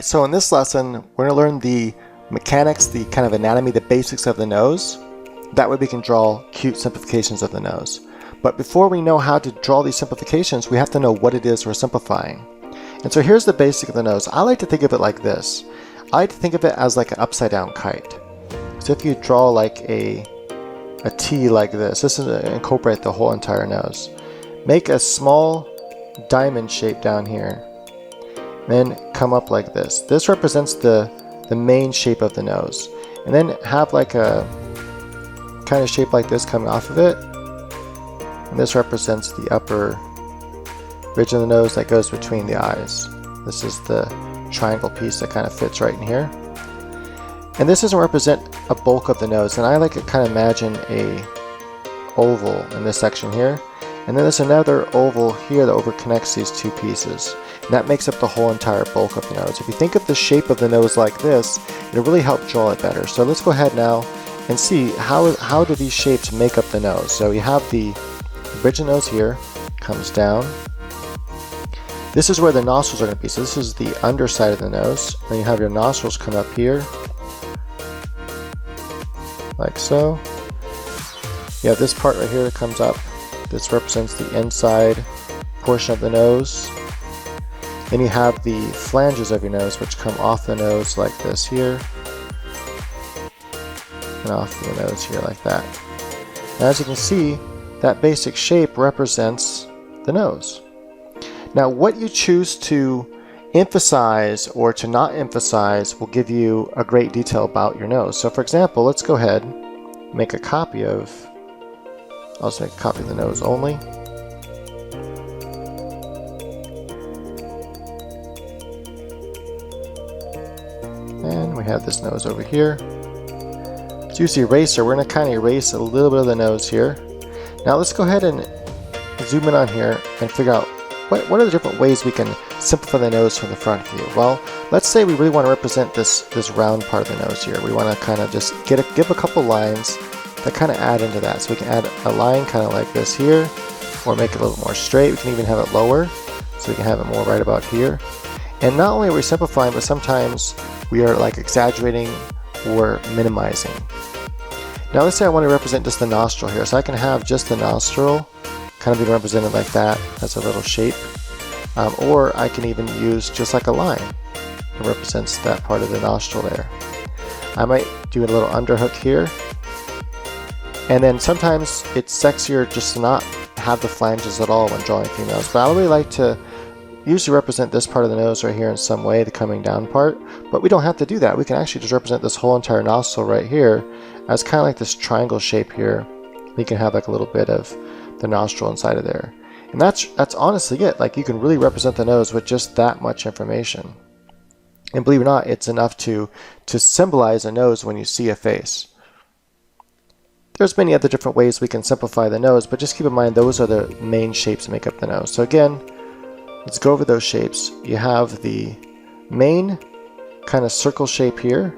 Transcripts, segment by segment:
Alright, so in this lesson, we're going to learn the mechanics, the kind of anatomy, the basics of the nose. That way we can draw cute simplifications of the nose. But before we know how to draw these simplifications, we have to know what it is we're simplifying. And so here's the basic of the nose. I like to think of it like this. I like to think of it as like an upside down kite. So if you draw like a T like this is to incorporate the whole entire nose. Make a small diamond shape down here. Then come up like this. This represents the main shape of the nose. And then have like a kind of shape like this coming off of it. And this represents the upper ridge of the nose that goes between the eyes. This is the triangle piece that kind of fits right in here. And this doesn't represent a bulk of the nose. And I like to kind of imagine a oval in this section here. And then there's another oval here that overconnects these two pieces. And that makes up the whole entire bulk of the nose. If you think of the shape of the nose like this, it'll really help draw it better. So let's go ahead now and see how do these shapes make up the nose. So you have the bridge of the nose here, comes down. This is where the nostrils are going to be. So this is the underside of the nose. Then you have your nostrils come up here, like so. You have this part right here that comes up. This represents the inside portion of the nose. Then you have the flanges of your nose, which come off the nose like this here, and off the nose here like that. And as you can see, that basic shape represents the nose. Now, what you choose to emphasize or to not emphasize will give you a great detail about your nose. So for example, let's go ahead and make a copy of, I'll just make a copy of the nose only. And we have this nose over here. To use the eraser, we're going to kind of erase a little bit of the nose here. Now let's go ahead and zoom in on here and figure out what are the different ways we can simplify the nose from the front view. Well, let's say we really want to represent this round part of the nose here. We want to kind of just give a couple lines that kind of add into that. So we can add a line kind of like this here, or make it a little more straight. We can even have it lower, so we can have it more right about here. And not only are we simplifying, but sometimes we are like exaggerating or minimizing. Now let's say I want to represent just the nostril here. So I can have just the nostril kind of being represented like that as a little shape. Or I can even use just like a line that represents that part of the nostril there. I might do a little underhook here. And then sometimes it's sexier just to not have the flanges at all when drawing females. But I really like to usually represent this part of the nose right here in some way, the coming down part. But we don't have to do that. We can actually just represent this whole entire nostril right here as kind of like this triangle shape here. We can have like a little bit of the nostril inside of there. And that's honestly it. Like, you can really represent the nose with just that much information. And believe it or not, it's enough to symbolize a nose when you see a face. There's many other different ways we can simplify the nose, but just keep in mind those are the main shapes that make up the nose. So again, let's go over those shapes. You have the main kind of circle shape here.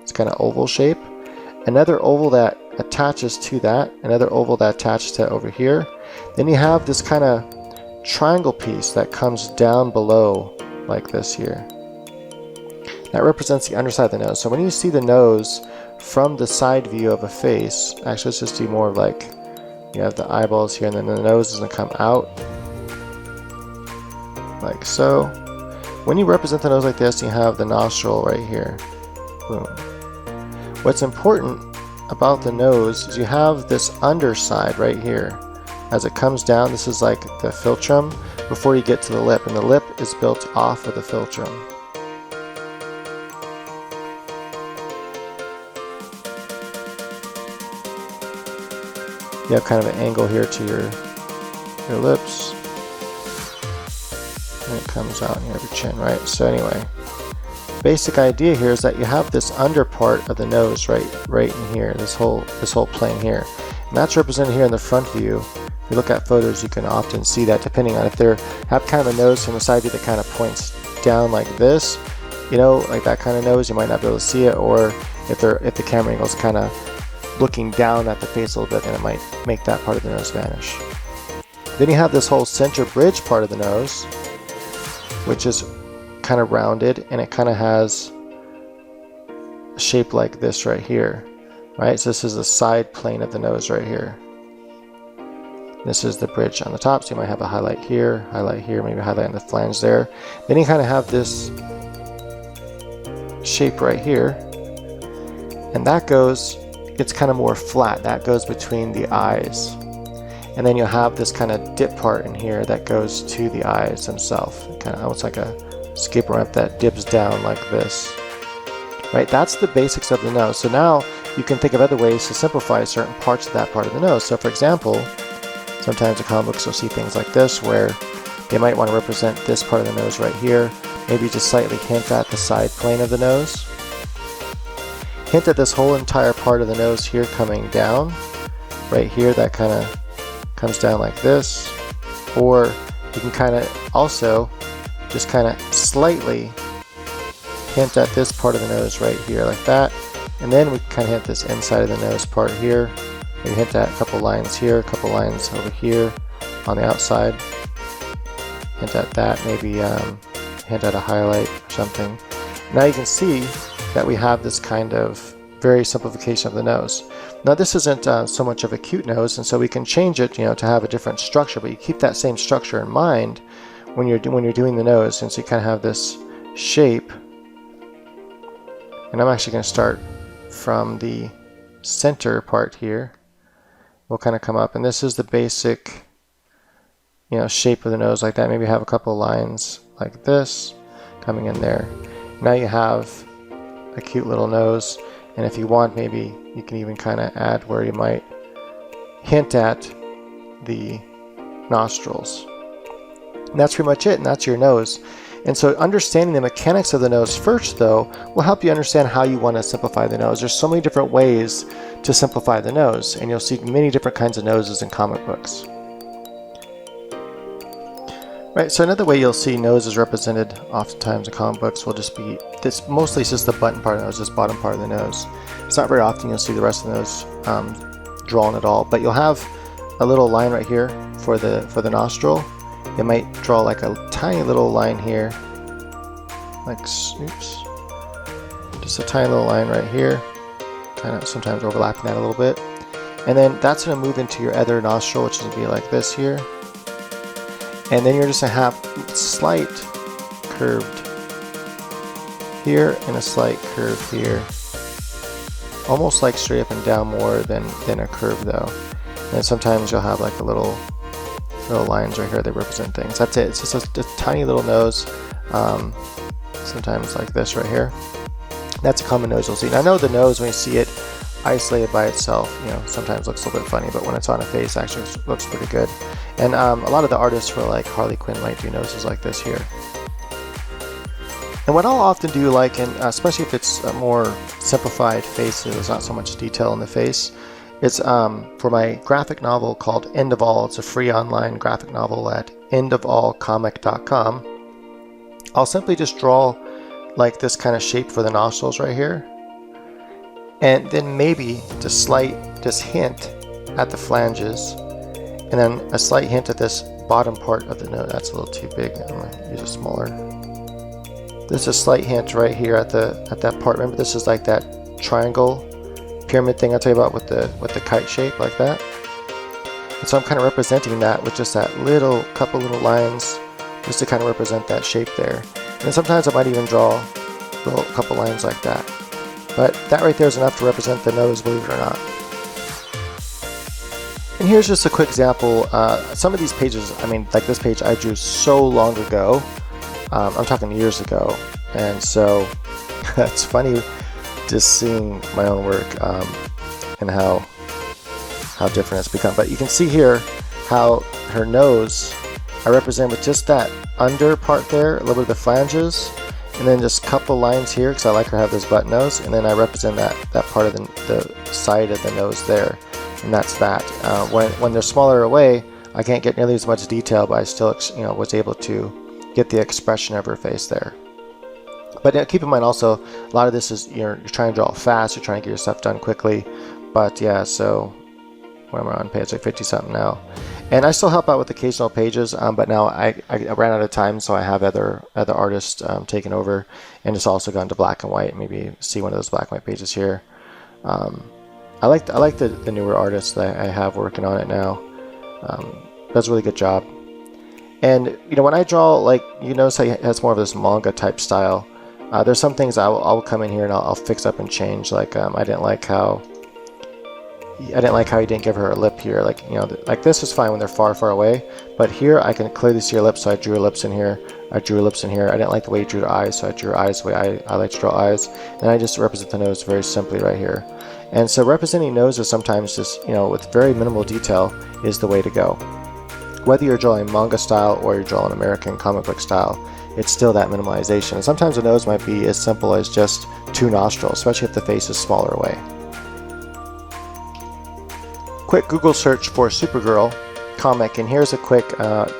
It's kind of oval shape. Another oval that attaches to that. Another oval that attaches to over here. Then you have this kind of triangle piece that comes down below like this here. That represents the underside of the nose. So when you see the nose from the side view of a face, actually let's just do more like, you have the eyeballs here and then the nose is going to come out like so. When you represent the nose like this, you have the nostril right here. Boom. What's important about the nose is you have this underside right here. As it comes down, this is like the philtrum before you get to the lip, and the lip is built off of the philtrum. You have kind of an angle here to your lips. And it comes out and you have your chin, right? So anyway, basic idea here is that you have this under part of the nose right in here, this whole plane here. And that's represented here in the front view. If you look at photos, you can often see that depending on if they have kind of a nose from the side view that kind of points down like this, you know, like that kind of nose, you might not be able to see it, or if the camera angle is kind of looking down at the face a little bit, then it might make that part of the nose vanish. Then you have this whole center bridge part of the nose, which is kind of rounded, and it kind of has a shape like this right here, right? So this is the side plane of the nose right here. This is the bridge on the top, so you might have a highlight here, maybe a highlight on the flange there. Then you kind of have this shape right here, and that goes, it's kind of more flat. That goes between the eyes. And then you'll have this kind of dip part in here that goes to the eyes themselves. Kind of almost like a escape ramp that dips down like this. Right, that's the basics of the nose. So now you can think of other ways to simplify certain parts of that part of the nose. So for example, sometimes the comic books will see things like this where they might want to represent this part of the nose right here. Maybe just slightly hint at the side plane of the nose. Hint at this whole entire part of the nose here coming down. Right here, that kind of comes down like this. Or you can kind of also just kind of slightly hint at this part of the nose right here like that. And then we kind of hit this inside of the nose part here. Maybe hint at a couple lines here, a couple lines over here on the outside. Hint at that, maybe hint at a highlight or something. Now you can see that we have this kind of very simplification of the nose. Now this isn't so much of a cute nose, and so we can change it, to have a different structure, but you keep that same structure in mind when you're doing the nose, and so you kind of have this shape. And I'm actually going to start from the center part here. We'll kind of come up, and this is the basic, shape of the nose like that. Maybe have a couple of lines like this coming in there. Now you have a cute little nose, and if you want, maybe you can even kind of add where you might hint at the nostrils. And that's pretty much it, and that's your nose. And so understanding the mechanics of the nose first, though, will help you understand how you want to simplify the nose. There's so many different ways to simplify the nose, and you'll see many different kinds of noses in comic books. Right, so another way you'll see noses represented oftentimes in comic books will just be, this mostly is just the button part of the nose, this bottom part of the nose. It's not very often you'll see the rest of the nose drawn at all, but you'll have a little line right here for the nostril. You might draw like a tiny little line here, like, oops, just a tiny little line right here, kind of sometimes overlapping that a little bit. And then that's going to move into your other nostril, which is going to be like this here. And then you're just going to have slight curved here and a slight curve here. Almost like straight up and down more than a curve though. And sometimes you'll have like a little lines right here that represent things. That's it. It's just a tiny little nose, sometimes like this right here. That's a common nose you'll see. Now I know the nose, when you see it isolated by itself, sometimes looks a little bit funny, but when it's on a face, actually looks pretty good. And a lot of the artists for like Harley Quinn might do noses like this here. And what I'll often do, like, and especially if it's a more simplified face, there's not so much detail in the face, it's for my graphic novel called End of All. It's a free online graphic novel at endofallcomic.com. I'll simply just draw like this kind of shape for the nostrils right here, and then maybe just hint at the flanges, and then a slight hint at this bottom part of the nose. That's a little too big. I'm gonna use a smaller. There's a slight hint right here at that part. Remember, this is like that triangle pyramid thing I tell you about with the kite shape like that. And so I'm kind of representing that with just that couple little lines, just to kind of represent that shape there. And then sometimes I might even draw a couple lines like that. But that right there is enough to represent the nose, believe it or not. And here's just a quick example. Some of these pages, like this page I drew so long ago. I'm talking years ago. And so it's funny just seeing my own work and how different it's become. But you can see here how her nose I represent with just that under part there, a little bit of the flanges, and then just a couple lines here because I like her to have this button nose, and then I represent that part of the side of the nose there, and that's that. When they're smaller away, I can't get nearly as much detail, but I still was able to get the expression of her face there. But keep in mind also, a lot of this is you're trying to draw fast, you're trying to get your stuff done quickly. But yeah, so when we're on page like 50 something now. And I still help out with occasional pages, but now I ran out of time, so I have other artists taking over, and it's also gone to black and white. Maybe see one of those black and white pages here. I like the newer artists that I have working on it now. Does a really good job. And you know, when I draw, like, you notice he has more of this manga type style. There's some things I'll come in here and I'll fix up and change. Like I didn't like how he didn't give her a lip here. Like, you know, like this is fine when they're far away, but here I can clearly see her lips, so I drew her lips in here. I drew her lips in here. I didn't like the way he drew her eyes, so I drew her eyes the way I like to draw eyes. And I just represent the nose very simply right here. And so representing noses sometimes just, you know, with very minimal detail is the way to go. Whether you're drawing manga style or you're drawing American comic book style, it's still that minimalization. And sometimes a nose might be as simple as just 2 nostrils, especially if the face is smaller away. Quick Google search for Supergirl comic, and here's a quick,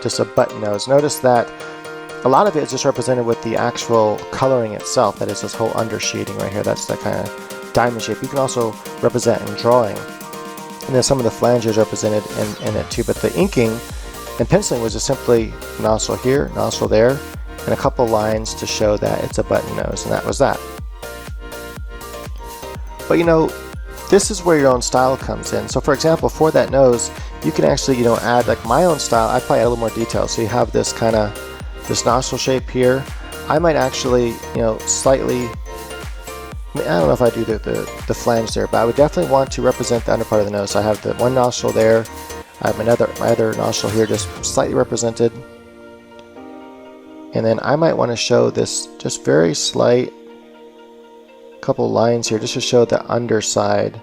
just a button nose. Notice that a lot of it is just represented with the actual coloring itself. That is this whole undershading right here. That's that kind of diamond shape. You can also represent in drawing. And then some of the flanges represented in it too. But the inking and penciling was just simply nostril here, nostril there, and a couple lines to show that it's a button nose, and that was that. But you know, this is where your own style comes in. So for example, for that nose, you can actually, you know, add like my own style. I'd probably add a little more detail. So you have this kind of, this nostril shape here. I might actually, you know, slightly, I don't know if I do the flange there, but I would definitely want to represent the under part of the nose. So I have the one nostril there. I have my other nostril here just slightly represented. And then I might want to show this just very slight couple lines here just to show the underside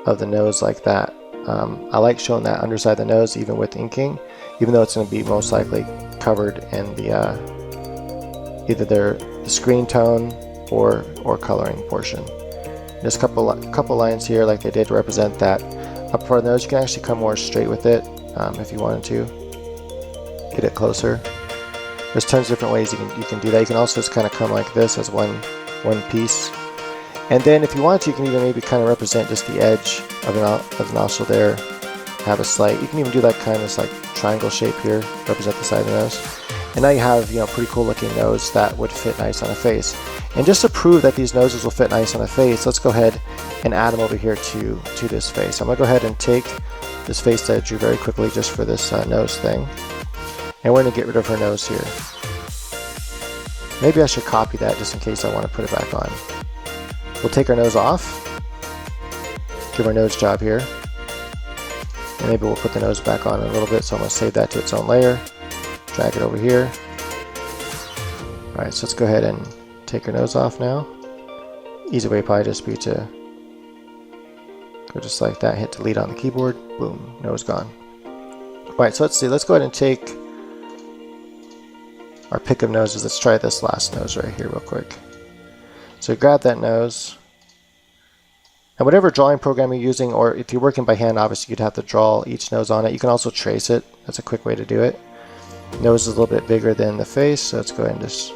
of the nose like that. I like showing that underside of the nose even with inking, even though it's going to be most likely covered in the either the screen tone or coloring portion. Just a couple lines here like they did to represent that upper part of the nose. You can actually come more straight with it if you wanted to get it closer. There's tons of different ways you can do that. You can also just kind of come like this as one piece. And then if you want to, you can even maybe kind of represent just the edge of the nostril there. Have a slight, you can even do that kind of this like triangle shape here, represent the side of the nose. And now you have, you know, pretty cool looking nose that would fit nice on a face. And just to prove that these noses will fit nice on a face, let's go ahead and add them over here to this face. I'm going to go ahead and take this face that I drew very quickly just for this nose thing. And we're going to get rid of her nose here. Maybe I should copy that just in case I want to put it back on. We'll take our nose off, give our nose job here, and maybe we'll put the nose back on a little bit, so I'm going to save that to its own layer, drag it over here. Alright, so let's go ahead and take our nose off now. Easy way probably just be to go just like that, hit delete on the keyboard, boom, nose gone. Alright, so let's see, let's go ahead and take our pick of noses. Let's try this last nose right here real quick. So grab that nose, and whatever drawing program you're using, or if you're working by hand, obviously you'd have to draw each nose on it. You can also trace it. That's a quick way to do it. Nose is a little bit bigger than the face, so let's go ahead and just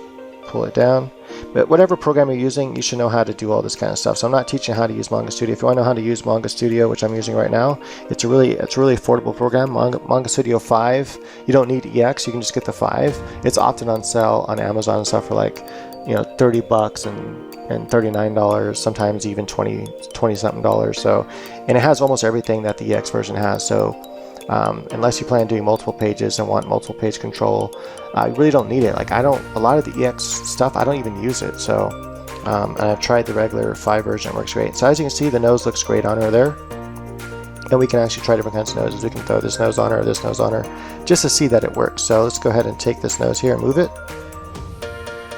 pull it down. But whatever program you're using, you should know how to do all this kind of stuff. So I'm not teaching how to use Manga Studio. If you want to know how to use Manga Studio, which I'm using right now, it's a really affordable program. Manga Studio 5, you don't need EX, you can just get the 5. It's often on sale on Amazon and stuff for like, you know, $30 and $39, sometimes even $20 something dollars. So, and it has almost everything that the EX version has. So unless you plan on doing multiple pages and want multiple page control, you really don't need it. Like a lot of the EX stuff, I don't even use it. So, and I've tried the regular 5 version, it works great. So as you can see, the nose looks great on her there. And we can actually try different kinds of noses. We can throw this nose on her, this nose on her, just to see that it works. So let's go ahead and take this nose here and move it.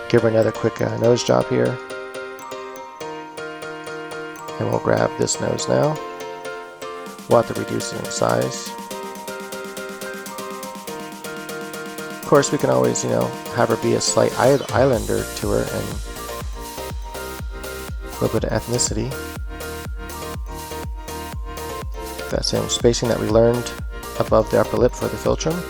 Give her another quick nose job here. And we'll grab this nose now. We'll have to reduce it in size. Of course, we can always, you know, have her be a slight islander to her and a little bit of ethnicity. That same spacing that we learned above the upper lip for the philtrum.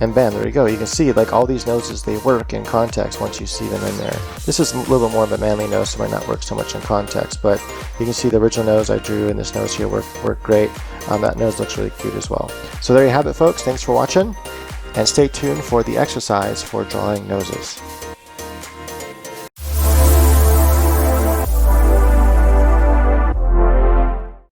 And bam, there you go. You can see like all these noses, they work in context once you see them in there. This is a little bit more of a manly nose, so it might not work so much in context, but you can see the original nose I drew and this nose here work great. That nose looks really cute as well. So there you have it, folks. Thanks for watching, and stay tuned for the exercise for drawing noses.